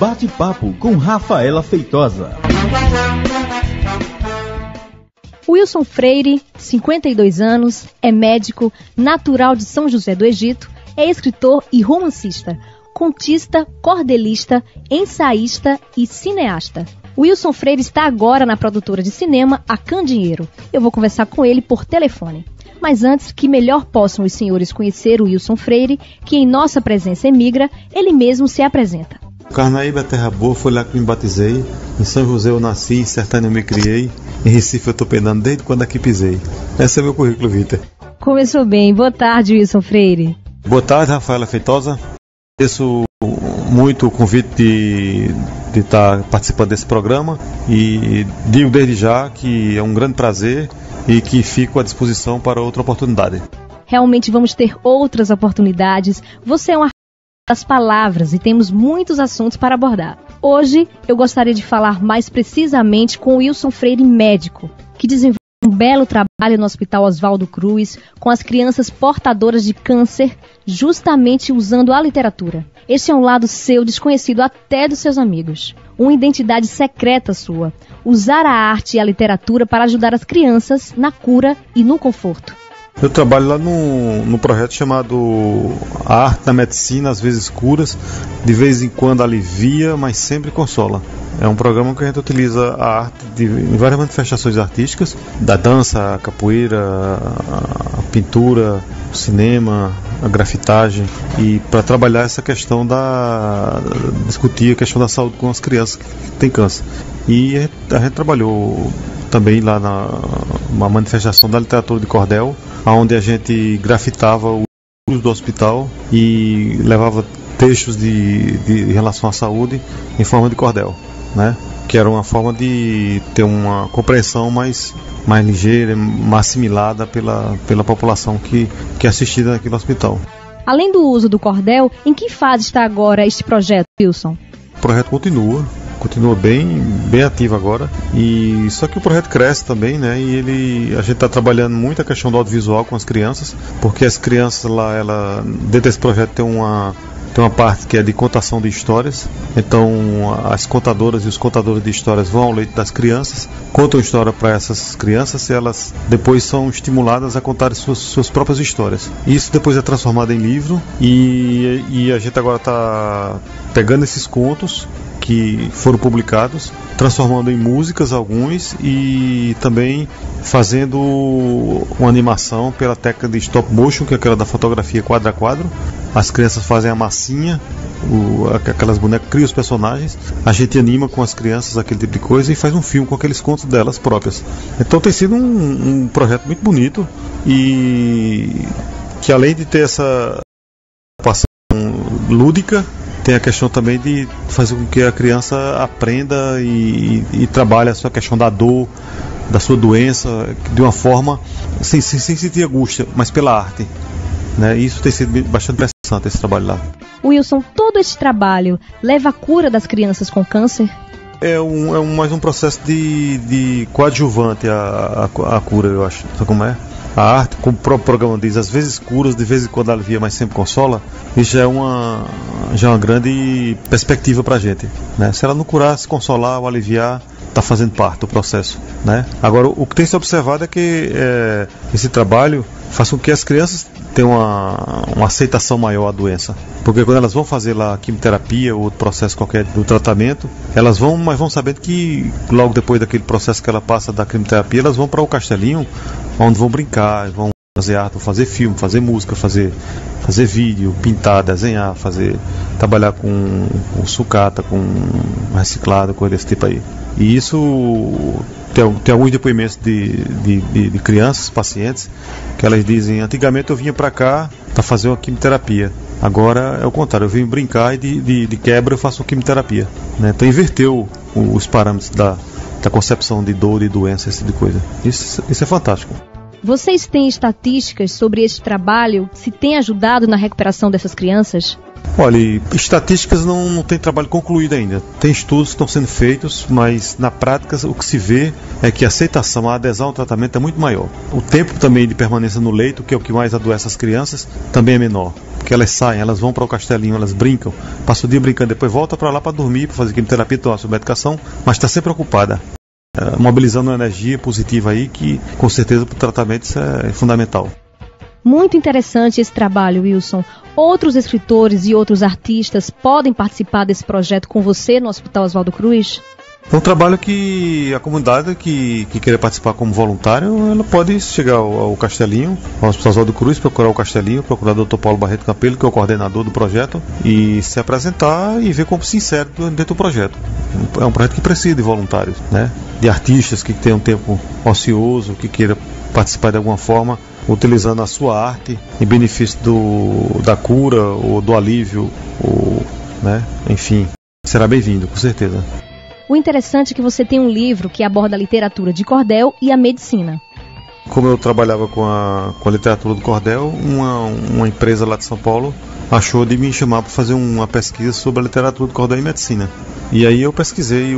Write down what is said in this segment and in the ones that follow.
Bate-papo com Rafaela Feitosa. Wilson Freire, 52 anos, é médico, natural de São José do Egito, é escritor e romancista, contista, cordelista, ensaísta e cineasta. Wilson Freire está agora na produtora de cinema A Candinheiro. Eu vou conversar com ele por telefone. Mas antes, que melhor possam os senhores conhecer o Wilson Freire, que em nossa presença emigra, ele mesmo se apresenta. Carnaíba é terra boa, foi lá que me batizei. Em São José eu nasci, em Sertânia eu me criei. Em Recife eu tô penando desde quando aqui pisei. Esse é meu currículo, Vitor. Começou bem. Boa tarde, Wilson Freire. Boa tarde, Rafaela Feitosa. Agradeço muito o convite de estar participando desse programa e digo desde já que é um grande prazer e que fico à disposição para outra oportunidade. Realmente vamos ter outras oportunidades. Você é um artista das palavras e temos muitos assuntos para abordar. Hoje eu gostaria de falar mais precisamente com o Wilson Freire, médico, que desenvolve um belo trabalho no Hospital Oswaldo Cruz com as crianças portadoras de câncer, justamente usando a literatura. Este é um lado seu desconhecido até dos seus amigos. Uma identidade secreta sua. Usar a arte e a literatura para ajudar as crianças na cura e no conforto. Eu trabalho lá no projeto chamado A Arte da Medicina, às vezes curas, de vez em quando alivia, mas sempre consola. É um programa que a gente utiliza a arte em várias manifestações artísticas, da dança, a capoeira, a pintura, o cinema, a grafitagem, e para trabalhar essa questão discutir a questão da saúde com as crianças que têm câncer. E a gente trabalhou também lá numa manifestação da literatura de cordel, onde a gente grafitava o uso do hospital e levava textos de relação à saúde em forma de cordel, né? Que era uma forma de ter uma compreensão mais ligeira, mais assimilada pela população que é assistida aqui no hospital. Além do uso do cordel, em que fase está agora este projeto, Wilson? O projeto continua bem ativo agora, e só que o projeto cresce também, né? E a gente está trabalhando muito a questão do audiovisual com as crianças, porque as crianças lá, dentro desse projeto tem uma parte que é de contação de histórias. Então as contadoras e os contadores de histórias vão ao leito das crianças, contam história para essas crianças e elas depois são estimuladas a contar suas próprias histórias. Isso depois é transformado em livro e a gente agora está pegando esses contos que foram publicados, transformando em músicas alguns e também fazendo uma animação pela técnica de stop motion, que é aquela da fotografia quadro a quadro. As crianças fazem a massinha, aquelas bonecas, criam os personagens, a gente anima com as crianças aquele tipo de coisa e faz um filme com aqueles contos delas próprias. Então tem sido um projeto muito bonito e que, além de ter essa participação lúdica, tem a questão também de fazer com que a criança aprenda e trabalhe a sua questão da dor, da sua doença, de uma forma sem sentir angústia, mas pela arte, né? Isso tem sido bastante interessante, esse trabalho lá. Wilson, todo esse trabalho leva à cura das crianças com câncer? É mais um processo de coadjuvante à cura, eu acho. Sabe como é? A arte, como o próprio programa diz, às vezes cura, de vez em quando alivia, mas sempre consola. Isso já é uma grande perspectiva para a gente, né? Se ela não curar, se consolar ou aliviar, está fazendo parte do processo, né? Agora, o que tem se observado é que esse trabalho faz com que as crianças tenham uma aceitação maior à doença. Porque quando elas vão fazer lá a quimioterapia ou outro processo qualquer do tratamento, elas mas vão sabendo que logo depois daquele processo que ela passa da quimioterapia, elas vão para o castelinho, onde vão brincar, vão fazer arte, vão fazer filme, fazer música, fazer vídeo, pintar, desenhar, trabalhar com sucata, com reciclado, coisa desse tipo aí. E isso tem alguns depoimentos de crianças, pacientes, que elas dizem: antigamente eu vinha para cá para fazer uma quimioterapia, agora é o contrário, eu vim brincar e de quebra eu faço uma quimioterapia, né? Então inverteu os parâmetros da concepção de dor e doença, esse tipo de coisa. Isso é fantástico. Vocês têm estatísticas sobre esse trabalho? Se tem ajudado na recuperação dessas crianças? Olha, estatísticas não tem trabalho concluído ainda. Tem estudos que estão sendo feitos, mas na prática o que se vê é que a aceitação, a adesão ao tratamento é muito maior. O tempo também de permanência no leito, que é o que mais adoece as crianças, também é menor. Porque elas saem, elas vão para o castelinho, elas brincam, passam o dia brincando, depois volta para lá para dormir, para fazer quimioterapia, tomar sua medicação, mas está sempre ocupada, mobilizando uma energia positiva aí que com certeza para o tratamento isso é fundamental. Muito interessante esse trabalho, Wilson. Outros escritores e outros artistas podem participar desse projeto com você no Hospital Oswaldo Cruz? É um trabalho que a comunidade que queira participar como voluntário, ela pode chegar ao Castelinho, ao Hospital Oswaldo Cruz, procurar o Castelinho, procurar o Dr. Paulo Barreto Campelo, que é o coordenador do projeto, e se apresentar e ver como se insere dentro do projeto. É um projeto que precisa de voluntários, né? De artistas que tenham tempo ocioso, que queira participar de alguma forma, utilizando a sua arte em benefício da cura ou do alívio, né? Enfim, será bem-vindo, com certeza. O interessante é que você tem um livro que aborda a literatura de cordel e a medicina. Como eu trabalhava com a literatura do cordel, uma empresa lá de São Paulo achou de me chamar para fazer uma pesquisa sobre a literatura do cordel e medicina. E aí eu pesquisei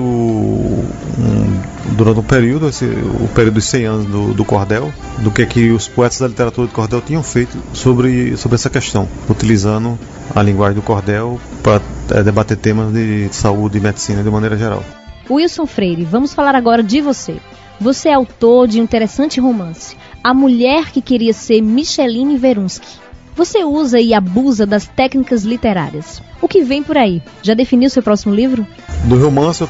durante um período, o período dos 100 anos do cordel, do que os poetas da literatura do cordel tinham feito sobre essa questão, utilizando a linguagem do cordel para debater temas de saúde e medicina de maneira geral. Wilson Freire, vamos falar agora de você. Você é autor de um interessante romance, A Mulher que Queria Ser Micheline Verunsky. Você usa e abusa das técnicas literárias. O que vem por aí? Já definiu seu próximo livro? Do romance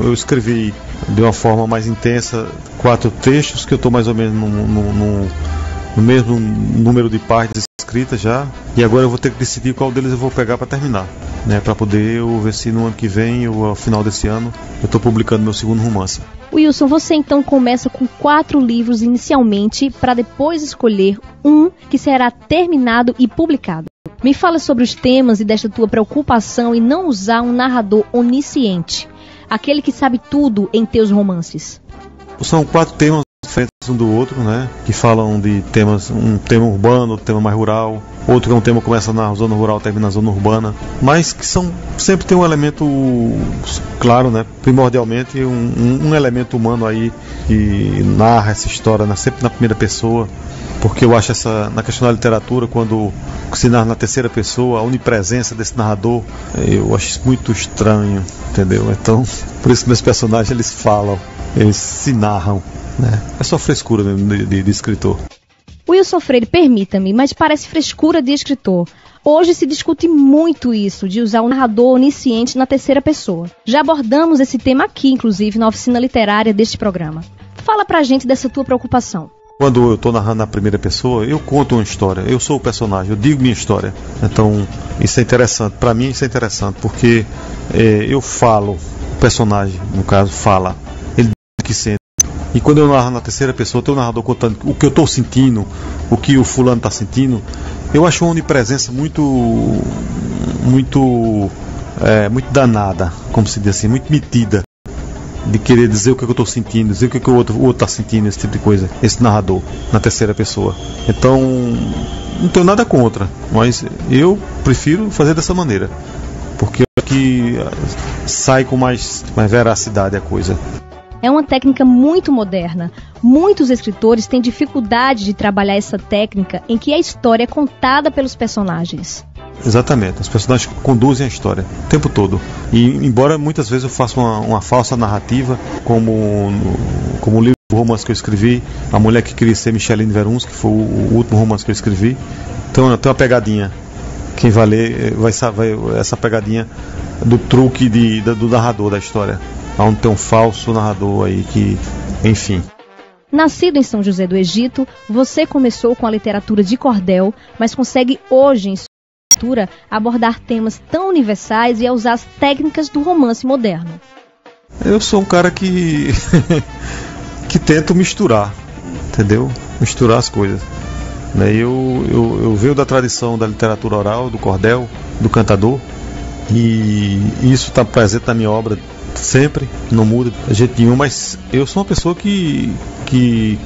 eu escrevi de uma forma mais intensa 4 textos, que eu estou mais ou menos no mesmo número de páginas escritas já, e agora eu vou ter que decidir qual deles eu vou pegar para terminar, né, para poder ver se no ano que vem ou ao final desse ano eu estou publicando meu segundo romance. Wilson, você então começa com 4 livros inicialmente, para depois escolher um que será terminado e publicado. Me fala sobre os temas e desta tua preocupação em não usar um narrador onisciente, aquele que sabe tudo em teus romances. São 4 temas diferentes um do outro, né? Que falam de temas, um tema urbano, outro tema mais rural, outro que é um tema que começa na zona rural, termina na zona urbana, mas que sempre tem um elemento claro, né? Primordialmente um elemento humano aí que narra essa história, né? Sempre na primeira pessoa, porque eu acho na questão da literatura, quando se narra na terceira pessoa, a onipresença desse narrador, eu acho isso muito estranho, entendeu? Então, por isso que meus personagens eles falam, eles se narram, né? É só frescura mesmo de escritor. Wilson Freire, permita-me, mas parece frescura de escritor. Hoje se discute muito isso, de usar um narrador onisciente na terceira pessoa. Já abordamos esse tema aqui, inclusive, na oficina literária deste programa. Fala pra gente dessa tua preocupação. Quando eu estou narrando na primeira pessoa, eu conto uma história, eu sou o personagem, eu digo minha história. Então, isso é interessante, para mim isso é interessante, porque eu falo, o personagem, no caso, fala, ele diz que sente. E quando eu narro na terceira pessoa, tem o narrador contando o que eu estou sentindo, o que o fulano está sentindo, eu acho uma onipresença muito danada, como se diz assim, muito metida, de querer dizer o que eu estou sentindo, dizer o que o outro está sentindo, esse tipo de coisa, esse narrador, na terceira pessoa. Então, não tenho nada contra, mas eu prefiro fazer dessa maneira, porque eu acho que sai com mais veracidade a coisa. É uma técnica muito moderna. Muitos escritores têm dificuldade de trabalhar essa técnica em que a história é contada pelos personagens. Exatamente, os personagens conduzem a história o tempo todo. E embora muitas vezes eu faça uma falsa narrativa, como o livro de romance que eu escrevi, A Mulher que Queria Ser Micheline Verunsky, que foi o último romance que eu escrevi, então tem uma pegadinha. Quem vai ler vai saber essa pegadinha do truque do narrador da história, onde tem um falso narrador aí que, enfim. Nascido em São José do Egito, você começou com a literatura de cordel, mas consegue hoje em sua literatura abordar temas tão universais e a usar as técnicas do romance moderno. Eu sou um cara que tento misturar, entendeu? Misturar as coisas. Eu venho da tradição da literatura oral, do cordel, do cantador, e isso está presente na minha obra sempre, não muda de jeito nenhum, mas eu sou uma pessoa que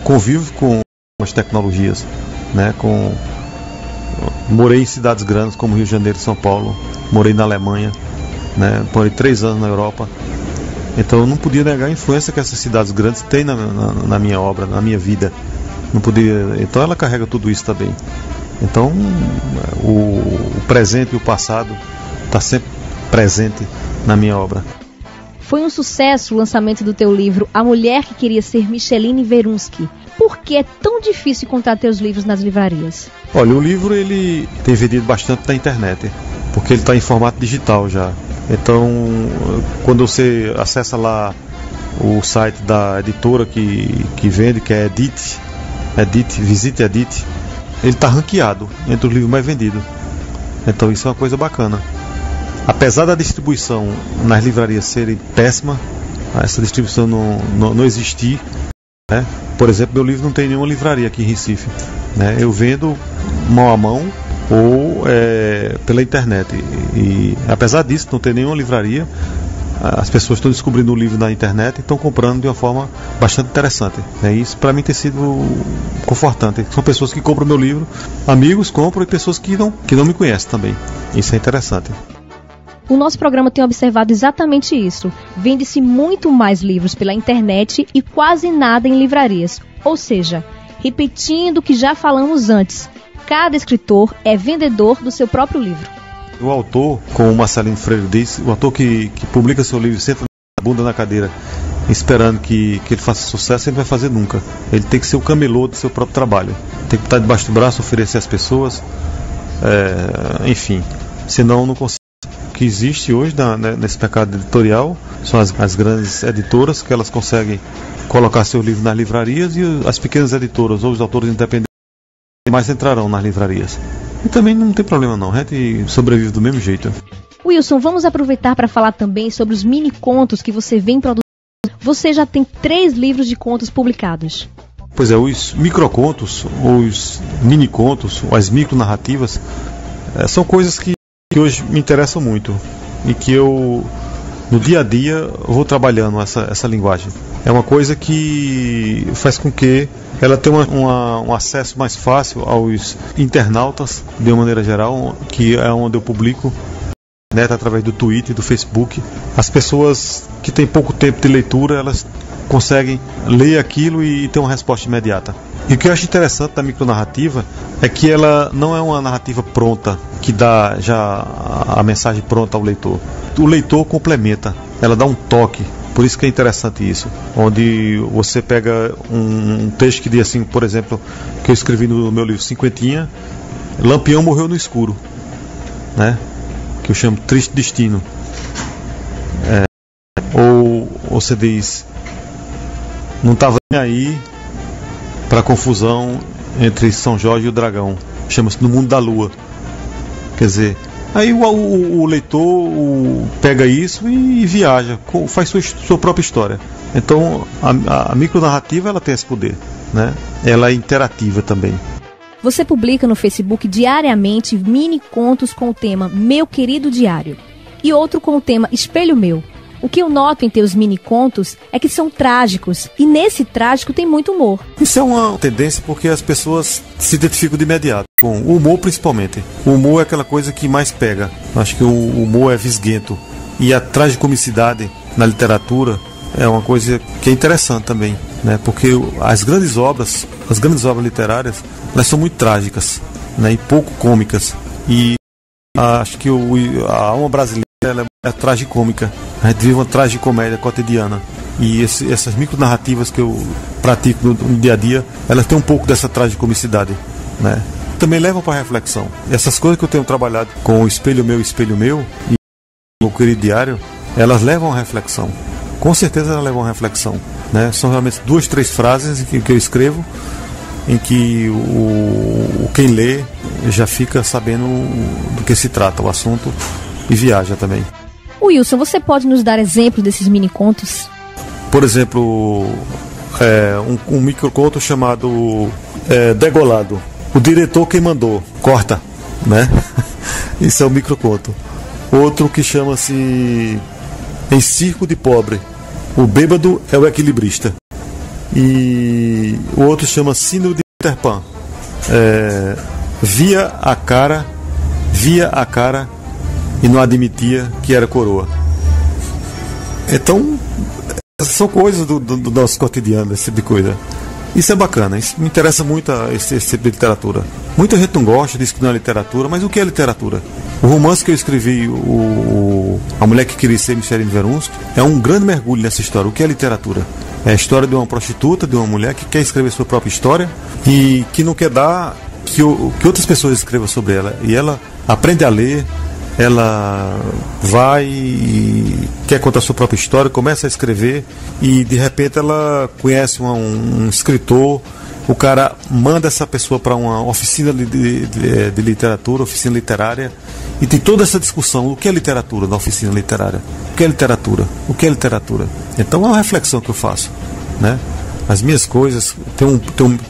convive com as tecnologias, né? Morei em cidades grandes como Rio de Janeiro e São Paulo, morei na Alemanha, né? Morei 3 anos na Europa. Então eu não podia negar a influência que essas cidades grandes têm na minha obra, na minha vida. Não podia. Então ela carrega tudo isso também. Então o presente e o passado está sempre presente na minha obra. Foi um sucesso o lançamento do teu livro A Mulher que Queria Ser Micheline Verunsky. Por que é tão difícil encontrar teus livros nas livrarias? Olha, o livro ele tem vendido bastante na internet, porque ele está em formato digital já. Então, quando você acessa lá o site da editora que vende, que é Visite Edit, ele está ranqueado entre os livros mais vendidos. Então isso é uma coisa bacana. Apesar da distribuição nas livrarias serem péssima, essa distribuição não existir, né? Por exemplo, meu livro não tem nenhuma livraria aqui em Recife, né? Eu vendo mão a mão ou pela internet. E apesar disso, não ter nenhuma livraria, as pessoas estão descobrindo o livro na internet e estão comprando de uma forma bastante interessante, né? Isso para mim tem sido confortante. São pessoas que compram meu livro, amigos compram e pessoas que não me conhecem também. Isso é interessante. O nosso programa tem observado exatamente isso. Vende-se muito mais livros pela internet e quase nada em livrarias. Ou seja, repetindo o que já falamos antes, cada escritor é vendedor do seu próprio livro. O autor, como o Marcelino Freire disse, o autor que publica seu livro senta a bunda na cadeira esperando que ele faça sucesso, ele não vai fazer nunca. Ele tem que ser o camelô do seu próprio trabalho. Tem que estar debaixo do braço, oferecer às pessoas, enfim, senão não consegue. O que existe hoje nesse mercado editorial são as grandes editoras, que elas conseguem colocar seu livro nas livrarias, e as pequenas editoras ou os autores independentes mais entrarão nas livrarias. E também não tem problema não, a gente sobrevive do mesmo jeito. Wilson, vamos aproveitar para falar também sobre os mini-contos que você vem produzindo. Você já tem 3 livros de contos publicados. Pois é, os microcontos, os mini-contos, as micronarrativas, são coisas que hoje me interessam muito e que eu, no dia a dia, vou trabalhando essa linguagem. É uma coisa que faz com que ela tenha um acesso mais fácil aos internautas, de uma maneira geral, que é onde eu publico, né, através do Twitter e do Facebook. As pessoas que têm pouco tempo de leitura, elas conseguem ler aquilo e ter uma resposta imediata. E o que eu acho interessante da micronarrativa é que ela não é uma narrativa pronta, que dá já a mensagem pronta ao leitor. O leitor complementa, ela dá um toque. Por isso que é interessante isso, onde você pega um texto que diz assim, por exemplo, que eu escrevi no meu livro Cinquentinha, Lampião morreu no escuro, né? Que eu chamo Triste Destino. Ou você diz, não estava nem aí para a confusão entre São Jorge e o Dragão, chama-se No Mundo da Lua. Quer dizer, aí o leitor pega isso e viaja, faz sua própria história. Então a micronarrativa, ela tem esse poder, né? Ela é interativa também. Você publica no Facebook diariamente mini contos com o tema Meu Querido Diário e outro com o tema Espelho Meu. O que eu noto em teus mini contos é que são trágicos, e nesse trágico tem muito humor. Isso é uma tendência porque as pessoas se identificam de imediato, com o humor principalmente. O humor é aquela coisa que mais pega. Acho que o humor é visguento. E a tragicomicidade na literatura é uma coisa que é interessante também, né? Porque as grandes obras literárias, elas são muito trágicas, né? E pouco cômicas. E acho que a alma brasileira, ela é tragicômica. A gente vive uma tragicomédia cotidiana. E essas micronarrativas que eu pratico no dia a dia, elas têm um pouco dessa tragicomicidade, né? Também levam para reflexão. Essas coisas que eu tenho trabalhado com o Espelho Meu e o Querido Diário, elas levam a reflexão. Com certeza elas levam a reflexão, né? São realmente 2, 3 frases que eu escrevo, em que quem lê já fica sabendo do que se trata o assunto e viaja também. Wilson, você pode nos dar exemplos desses mini-contos? Por exemplo, um microconto chamado Degolado. O diretor quem mandou, corta, né? Isso é um microconto. Outro que chama-se Em Circo de Pobre. O bêbado é o equilibrista. E o outro chama Síndrome de Peter Pan. Via a cara e não admitia que era coroa. Então, essas são coisas do nosso cotidiano, esse tipo de coisa. Isso é bacana, isso me interessa muito, esse tipo de literatura. Muita gente não gosta, diz que não é literatura, mas o que é literatura? O romance que eu escrevi, A Mulher que Queria Ser Micheline Verunski, é um grande mergulho nessa história. O que é literatura? É a história de uma prostituta, de uma mulher que quer escrever sua própria história e que não quer dar que outras pessoas escrevam sobre ela. E ela aprende a ler, ela vai e quer contar sua própria história, começa a escrever e de repente ela conhece um escritor, o cara manda essa pessoa para uma oficina de literatura, oficina literária, e tem toda essa discussão: o que é literatura na oficina literária? O que é literatura? O que é literatura? Então é uma reflexão que eu faço, né? As minhas coisas, tem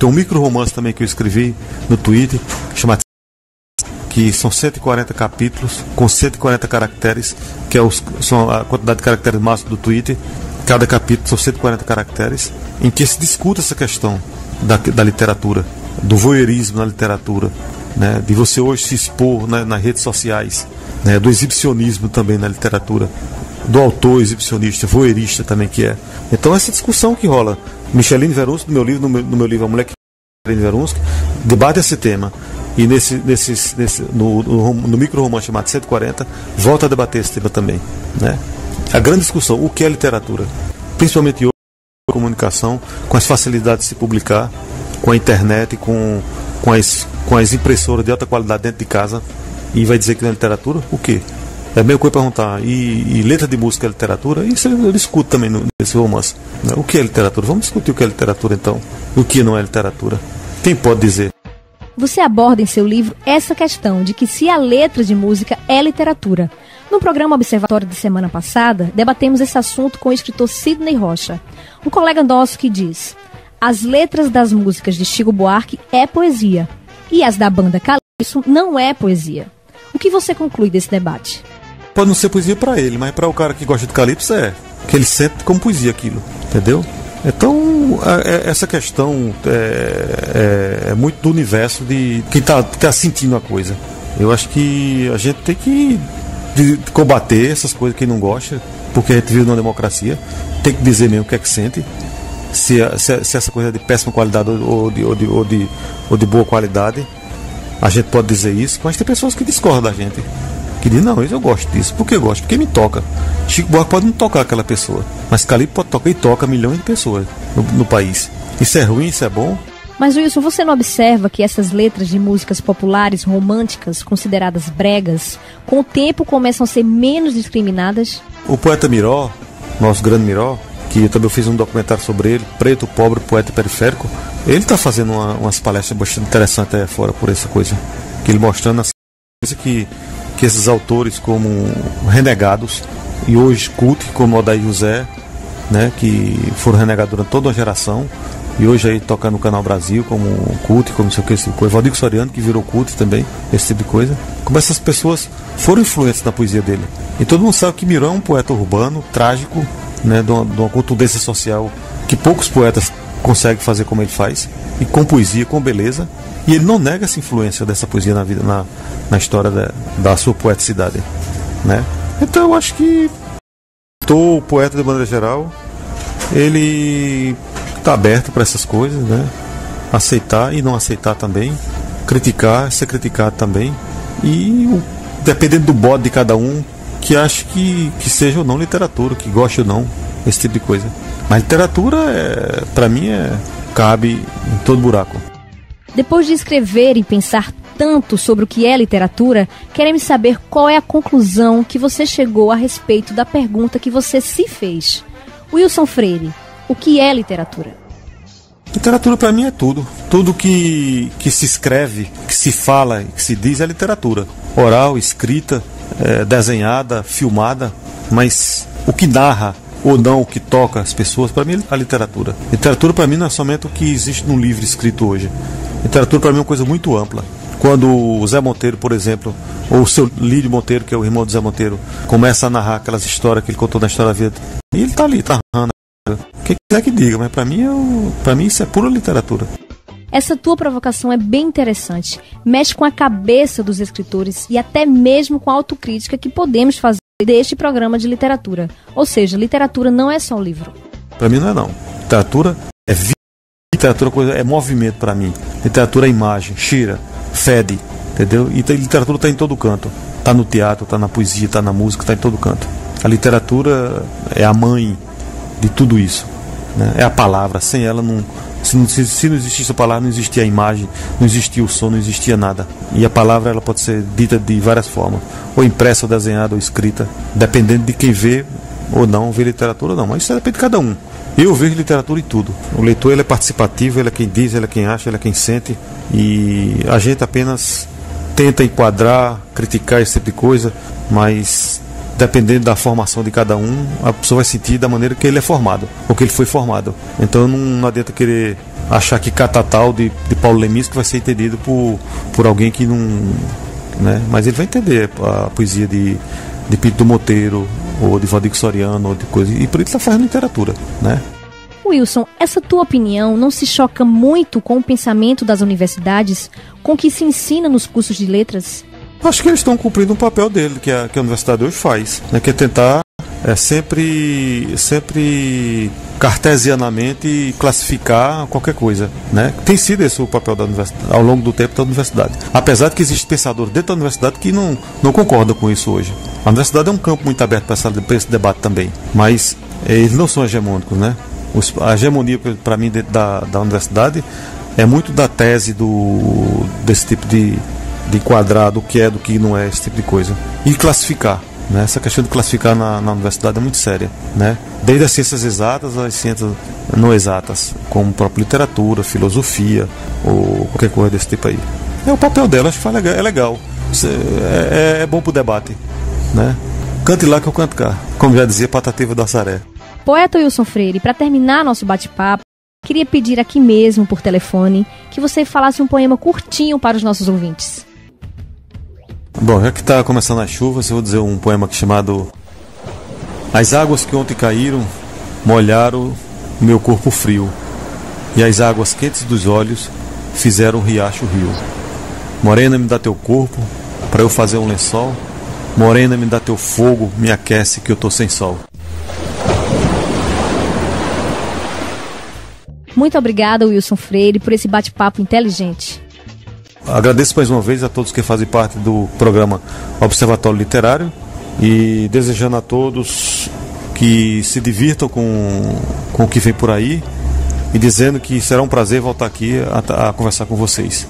um micro-romance também que eu escrevi no Twitter, chamado, que são 140 capítulos, com 140 caracteres, que são a quantidade de caracteres máximos do Twitter. Cada capítulo são 140 caracteres, em que se discute essa questão da literatura, do voyeurismo na literatura, né, de você hoje se expor nas redes sociais, né, do exibicionismo também na literatura, do autor exibicionista, voyeurista também que é. Então essa discussão que rola. Micheline Verunski, no meu livro A Mulher que Micheline Verunski, debate esse tema. E no micro-romance chamado 140, volta a debater esse tema também, né? A grande discussão: o que é literatura? Principalmente hoje, a comunicação, com as facilidades de se publicar, com a internet, com as impressoras de alta qualidade dentro de casa, e vai dizer que não é literatura? O quê? É meio coisa perguntar, e letra de música é literatura? Isso eu discuto também nesse romance, né? O que é literatura? Vamos discutir o que é literatura então. O que não é literatura? Quem pode dizer? Você aborda em seu livro essa questão de que se a letra de música é literatura. No programa Observatório de semana passada, debatemos esse assunto com o escritor Sidney Rocha, um colega nosso que diz: as letras das músicas de Chico Buarque é poesia, e as da banda Calypso não é poesia. O que você conclui desse debate? Pode não ser poesia para ele, mas para o cara que gosta de Calypso que ele sente como poesia aquilo, entendeu? Então, essa questão é muito do universo de quem tá sentindo a coisa. Eu acho que a gente tem que combater essas coisas, quem não gosta, porque a gente vive numa democracia, tem que dizer mesmo o que é que sente, se essa coisa é de péssima qualidade ou de boa qualidade. A gente pode dizer isso, mas tem pessoas que discordam da gente, que dizem: não, eu gosto disso. Por que eu gosto? Porque me toca. Chico Buarque pode não tocar aquela pessoa, mas Calypso pode tocar, e toca milhões de pessoas no país. Isso é ruim, isso é bom? Mas, Wilson, você não observa que essas letras de músicas populares românticas, consideradas bregas, com o tempo começam a ser menos discriminadas? O poeta Miró, nosso grande Miró, que eu também fiz um documentário sobre ele, Preto, Pobre, Poeta Periférico, ele está fazendo umas palestras bastante interessantes aí fora por essa coisa, que ele mostrando as coisas que esses autores como renegados, e hoje culto, como Odair José, né, que foram renegados durante toda uma geração, e hoje aí toca no Canal Brasil como culto, como não sei o que, esse tipo de coisa. Valdir Soriano, que virou culto também, esse tipo de coisa. Como essas pessoas foram influentes na poesia dele. E todo mundo sabe que Miró é um poeta urbano, trágico, né, de uma contundência social que poucos poetas conseguem fazer como ele faz, e com poesia, com beleza. E ele não nega essa influência dessa poesia na vida, na história da sua poeticidade, né? Então eu acho que o poeta, de maneira geral, ele está aberto para essas coisas, né? Aceitar e não aceitar também, criticar, ser criticado também, e dependendo do bode de cada um, que acha que seja ou não literatura, que goste ou não, esse tipo de coisa. Mas literatura, para mim, cabe em todo buraco. Depois de escrever e pensar tanto sobre o que é literatura, queremos saber qual é a conclusão que você chegou a respeito da pergunta que você se fez. Wilson Freire, o que é literatura? Literatura para mim é tudo. Tudo que se escreve, que se fala, que se diz é literatura. Oral, escrita, desenhada, filmada, mas o que narra ou não, o que toca as pessoas, para mim é a literatura. Literatura para mim não é somente o que existe num livro escrito hoje. Literatura para mim é uma coisa muito ampla. Quando o Zé Monteiro, por exemplo, ou o seu Lídio Monteiro, que é o irmão do Zé Monteiro, começa a narrar aquelas histórias que ele contou na história da vida, e ele está ali, está narrando. Quem quiser que diga, mas para mim isso é pura literatura. Essa tua provocação é bem interessante. Mexe com a cabeça dos escritores e até mesmo com a autocrítica que podemos fazer deste programa de literatura. Ou seja, literatura não é só um livro. Para mim não é não. Literatura é vida. Literatura é movimento para mim. Literatura é imagem, cheira, fede, entendeu? E literatura está em todo canto. Está no teatro, está na poesia, está na música, está em todo canto. A literatura é a mãe de tudo isso, né? É a palavra. Sem ela, se não existisse a palavra, não existia a imagem, não existia o som, não existia nada. E a palavra ela pode ser dita de várias formas, ou impressa, ou desenhada, ou escrita, dependendo de quem vê ou não vê literatura ou não. Mas isso depende de cada um. Eu vejo literatura em tudo. O leitor ele é participativo, ele é quem diz, ele é quem acha, ele é quem sente. E a gente apenas tenta enquadrar, criticar esse tipo de coisa, mas dependendo da formação de cada um, a pessoa vai sentir da maneira que ele é formado, ou que ele foi formado. Então não adianta querer achar que Catatal de Paulo Leminski vai ser entendido por alguém que não... né? Mas ele vai entender a poesia de Pinto Monteiro, ou de Valdir Soriano, ou de coisa, e por isso está fazendo literatura, né? Wilson, essa tua opinião não se choca muito com o pensamento das universidades, com o que se ensina nos cursos de letras? Acho que eles estão cumprindo um papel dele, que a universidade hoje faz, né? Que é tentar sempre cartesianamente classificar qualquer coisa, né? Tem sido esse o papel da universidade, ao longo do tempo da universidade. Apesar de que existem pensadores dentro da universidade que não concordam com isso hoje. A universidade é um campo muito aberto para esse debate também, mas eles não são hegemônicos, né? A hegemonia, para mim, dentro da universidade é muito da tese desse tipo de enquadrar do que é, do que não é, esse tipo de coisa. E classificar, né? Essa questão de classificar na universidade é muito séria, né? Desde as ciências exatas às ciências não exatas, como própria literatura, filosofia, ou qualquer coisa desse tipo aí. É o papel dela, acho que é legal. É bom pro debate, né? Cante lá que eu canto cá, como já dizia Patativa do Assaré. Poeta Wilson Freire, para terminar nosso bate-papo, queria pedir aqui mesmo, por telefone, que você falasse um poema curtinho para os nossos ouvintes. Bom, já que está começando as chuvas, eu vou dizer um poema aqui chamado As águas que ontem caíram molharam meu corpo frio, e as águas quentes dos olhos fizeram o riacho rio. Morena, me dá teu corpo para eu fazer um lençol. Morena, me dá teu fogo, me aquece que eu tô sem sol. Muito obrigada, Wilson Freire, por esse bate-papo inteligente. Agradeço mais uma vez a todos que fazem parte do programa Observatório Literário e desejando a todos que se divirtam com o que vem por aí e dizendo que será um prazer voltar aqui a conversar com vocês.